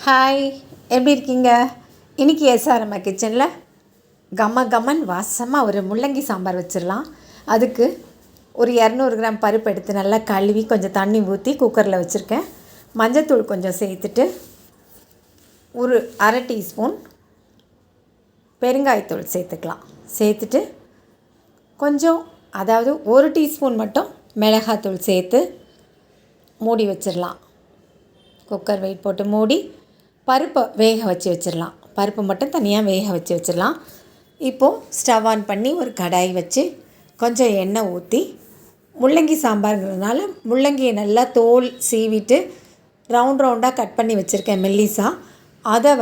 Hi, எப்படி இருக்கீங்க? இன்றைக்கி எஸ்ஆர்எம் கிச்சனில் கம்மன் வாசமாக ஒரு முள்ளங்கி சாம்பார் வச்சிடலாம். அதுக்கு ஒரு 200 கிராம் பருப்பு எடுத்து நல்லா கழுவி கொஞ்சம் தண்ணி ஊற்றி குக்கரில் வச்சுருக்கேன். மஞ்சத்தூள் கொஞ்சம் சேர்த்துட்டு ஒரு அரை டீஸ்பூன் பெருங்காயத்தூள் சேர்த்துக்கலாம். சேர்த்துட்டு கொஞ்சம் அதாவது ஒரு டீஸ்பூன் மட்டும் மிளகாத்தூள் சேர்த்து மூடி வச்சிடலாம். குக்கர் வெயிட் போட்டு மூடி பருப்பை வேக வச்சு வச்சிடலாம். பருப்பு மட்டும் தனியாக வேக வச்சு வச்சிடலாம். இப்போது ஸ்டவ் ஆன் பண்ணி ஒரு கடாய் வச்சு கொஞ்சம் எண்ணெய் ஊற்றி முள்ளங்கி சாம்பாருங்கிறதுனால முள்ளங்கியை நல்லா தோல் சீவிட்டு ரவுண்டாக கட் பண்ணி வச்சுருக்கேன் மெல்லிஸாக. அதை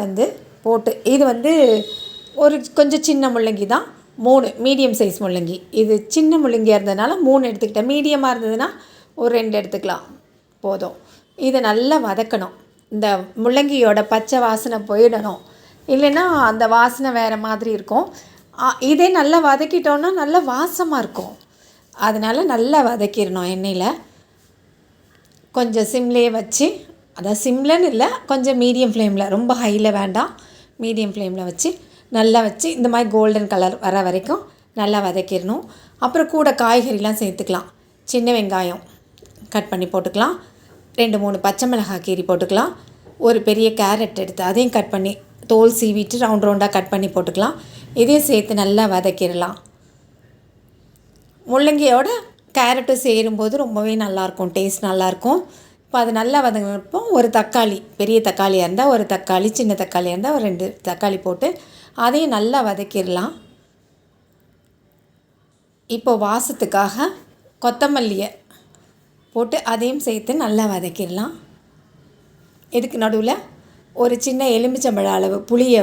போட்டு இது ஒரு கொஞ்சம் சின்ன முள்ளங்கி தான், 3 மீடியம் சைஸ் முள்ளங்கி. இது சின்ன முள்ளங்கியாக இருந்ததுனால 3 எடுத்துக்கிட்டேன். மீடியமாக இருந்ததுன்னா ஒரு 2 எடுத்துக்கலாம் போதும். இதை நல்லா வதக்கணும். இந்த முள்ளங்கியோட பச்சை வாசனை போயிடணும், இல்லைன்னா அந்த வாசனை வேறு மாதிரி இருக்கும். இதே நல்லா வதக்கிட்டோன்னா நல்லா வாசமாக இருக்கும். அதனால் நல்லா வதக்கிடணும் எண்ணெயில். கொஞ்சம் சிம்லேயே வச்சு, அதாவது சிம்லன்னு இல்லை, கொஞ்சம் மீடியம் ஃப்ளேமில், ரொம்ப ஹையில் வேண்டாம், மீடியம் ஃப்ளேமில் வச்சு நல்லா வச்சு இந்த மாதிரி கோல்டன் கலர் வர வரைக்கும் நல்லா வதக்கிடணும். அப்புறம் கூட காய்கறிலாம் சேர்த்துக்கலாம். சின்ன வெங்காயம் கட் பண்ணி போட்டுக்கலாம். 2-3 பச்சை மிளகாய் கீரி போட்டுக்கலாம். ஒரு பெரிய கேரட் எடுத்து அதையும் கட் பண்ணி தோல் சீவிட்டு ரவுண்டாக கட் பண்ணி போட்டுக்கலாம். இதையும் சேர்த்து நல்லா வதக்கிடலாம். முள்ளங்கியோட கேரட்டும் சேரும்போது ரொம்பவே நல்லாயிருக்கும், டேஸ்ட் நல்லாயிருக்கும். இப்போ அது நல்லா வதங்கினப்போ ஒரு தக்காளி, பெரிய தக்காளியாக இருந்தால் ஒரு தக்காளி, சின்ன தக்காளியாக இருந்தால் ஒரு 2 தக்காளி போட்டு அதையும் நல்லா வதக்கிடலாம். இப்போது வாசத்துக்காக கொத்தமல்லியை போட்டு அதையும் சேர்த்து நல்லா வதக்கிடலாம். இதுக்கு நடுவில் ஒரு சின்ன எலுமிச்சம்பழ அளவு புளியை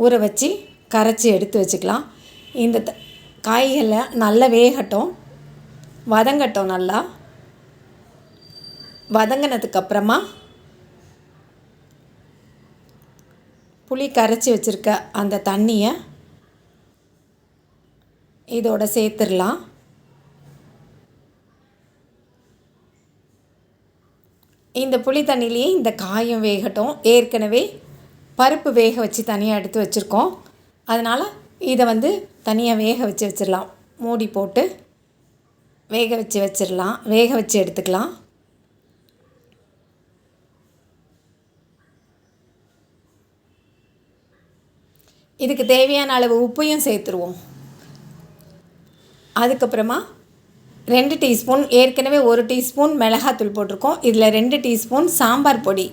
ஊற வச்சு கரைச்சி எடுத்து வச்சுக்கலாம். இந்த காய்களை நல்லா வேகட்டும், வதங்கட்டும். நல்லா வதங்கினதுக்கப்புறமா புளி கரைச்சி வச்சுருக்க அந்த தண்ணியை இதோட சேர்த்துடலாம். இந்த புளி தண்ணியிலேயே இந்த காயும் வேகட்டும். ஏற்கனவே பருப்பு வேக வச்சு தனியாக எடுத்து வச்சுருக்கோம். அதனால் இதை தனியாக வேக வச்சு வச்சிடலாம். மூடி போட்டு வேக வச்சு எடுத்துக்கலாம். இதுக்கு தேவையான அளவு உப்பையும் சேர்த்துருவோம். அதுக்கப்புறமா 2 டீஸ்பூன், ஏற்கனவே 1 டீஸ்பூன் மிளகாத்தூள் போட்டிருக்கோம். இதில் 2 டீஸ்பூன் சாம்பார் பொடி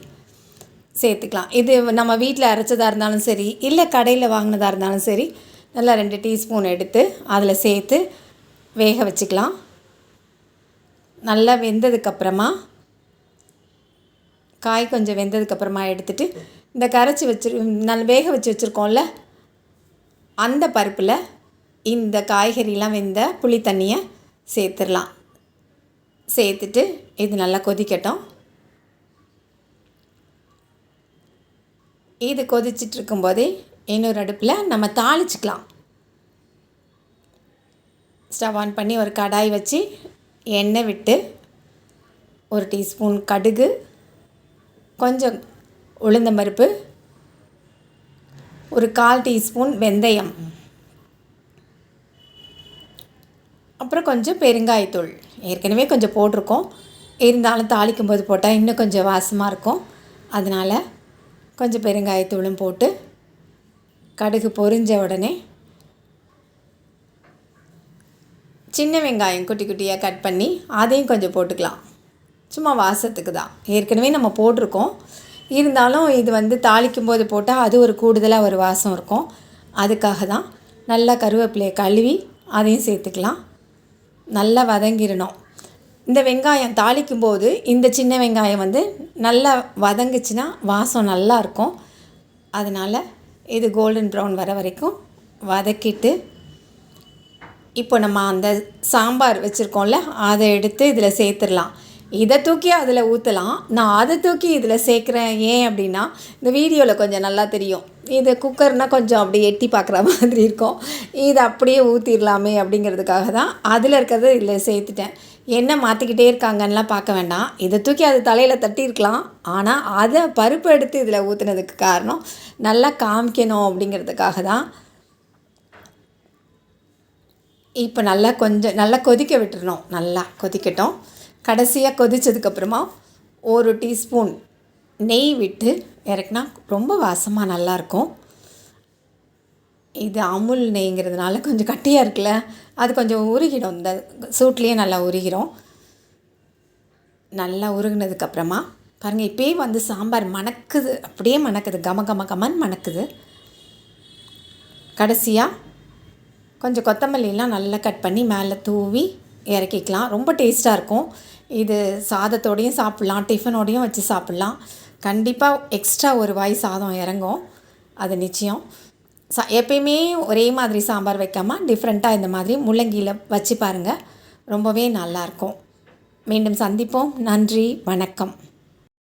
சேர்த்துக்கலாம். இது நம்ம வீட்டில் அரைச்சதாக இருந்தாலும் சரி, இல்லை கடையில் வாங்கினதாக இருந்தாலும் சரி, நல்லா 2 டீஸ்பூன் எடுத்து அதில் சேர்த்து வேக வச்சுக்கலாம். நல்லா வெந்ததுக்கப்புறமா, காய் கொஞ்சம் வெந்ததுக்கப்புறமா எடுத்துகிட்டு இந்த கரைச்சி நல்லா வேக வச்சு வச்சுருக்கோம்ல, அந்த பருப்பில் இந்த காய்கறிலாம் வெந்த புளி தண்ணியை சேர்த்துடலாம். சேர்த்துட்டு இது நல்லா கொதிக்கட்டும். இது கொதிச்சிட்டு இருக்கும்போதே இன்னொரு அடுப்பில் நம்ம தாளிச்சிக்கலாம். ஸ்டவ் ஆன் பண்ணி ஒரு கடாய் வச்சு எண்ணெய் விட்டு 1 டீஸ்பூன் கடுகு, கொஞ்சம் உளுந்தம்பருப்பு, ஒரு 1/4 டீஸ்பூன் வெந்தயம், அப்புறம் கொஞ்சம் பெருங்காயத்தூள். ஏற்கனவே கொஞ்சம் போட்டிருக்கோம், இருந்தாலும் தாளிக்கும் போது போட்டால் இன்னும் கொஞ்சம் வாசமாக இருக்கும். அதனால் கொஞ்சம் பெருங்காயத்தூளும் போட்டு கடுகு பொரிஞ்ச உடனே சின்ன வெங்காயம் குட்டி குட்டியாக கட் பண்ணி அதையும் கொஞ்சம் போட்டுக்கலாம். சும்மா வாசத்துக்கு தான், ஏற்கனவே நம்ம போட்டிருக்கோம். இருந்தாலும் இது தாளிக்கும் போது போட்டால் அது ஒரு கூடுதலாக ஒரு வாசம் இருக்கும். அதுக்காக தான். நல்லா கருவேப்பிலையை கழுவி அதையும் சேர்த்துக்கலாம். நல்லா வதங்கிடணும். இந்த வெங்காயம் தாளிக்கும்போது இந்த சின்ன வெங்காயம் நல்லா வதங்குச்சுன்னா வாசம் நல்லாயிருக்கும். அதனால் இது கோல்டன் ப்ரௌன் வர வரைக்கும் வதக்கிட்டு, இப்போ நம்ம அந்த சாம்பார் வச்சுருக்கோம்ல, அதை எடுத்து இதில் சேர்த்துடலாம். இதை தூக்கி அதில் ஊற்றலாம். நான் அதை தூக்கி இதில் சேர்க்குறேன். ஏன் அப்படின்னா, இந்த வீடியோவில் கொஞ்சம் நல்லா தெரியும், இது குக்கர்னால் கொஞ்சம் அப்படி எட்டி பார்க்குற மாதிரி இருக்கும். இதை அப்படியே ஊற்றிடலாமே அப்படிங்கிறதுக்காக தான் அதில் இருக்கிறத இதில் சேர்த்துட்டேன். என்ன மாற்றிக்கிட்டே இருக்காங்கன்னெலாம் பார்க்க வேண்டாம். இதை தூக்கி அது தலையில் தட்டியிருக்கலாம். ஆனால் அதை பருப்பு எடுத்து இதில் ஊற்றுனதுக்கு காரணம் நல்லா காமிக்கணும் அப்படிங்கிறதுக்காக தான். இப்போ நல்லா கொதிக்க விட்டுறணும். நல்லா கொதிக்கட்டும். கடைசியாக கொதித்ததுக்கப்புறமா 1 டீஸ்பூன் நெய் விட்டு இறக்குனா ரொம்ப வாசமாக நல்லாயிருக்கும். இது அமுல் நெய்ங்கிறதுனால கொஞ்சம் கட்டியாக இருக்குல்ல, அது கொஞ்சம் உருகிடும். இந்த சூட்லேயே நல்லா உருகிடும். நல்லா உருகினதுக்கப்புறமா பாருங்கள், இப்போயே சாம்பார் மணக்குது, அப்படியே மணக்குது, கமன்னு மணக்குது. கடைசியாக கொஞ்சம் கொத்தமல்லிலாம் நல்லா கட் பண்ணி மேலே தூவி இறக்கிக்கலாம். ரொம்ப டேஸ்ட்டாக இருக்கும். இது சாதத்தோடையும் சாப்பிட்லாம், டிஃபனோடையும் வச்சு சாப்பிட்லாம். கண்டிப்பாக எக்ஸ்ட்ரா ஒரு வாய் சாதம் இறங்கும், அது நிச்சயம். எப்பயுமே ஒரே மாதிரி சாம்பார் வைக்காமல் டிஃப்ரெண்ட்டாக இந்த மாதிரி முள்ளங்கியில் வச்சு பாருங்கள், ரொம்பவே நல்லாயிருக்கும். மீண்டும் சந்திப்போம். நன்றி, வணக்கம்.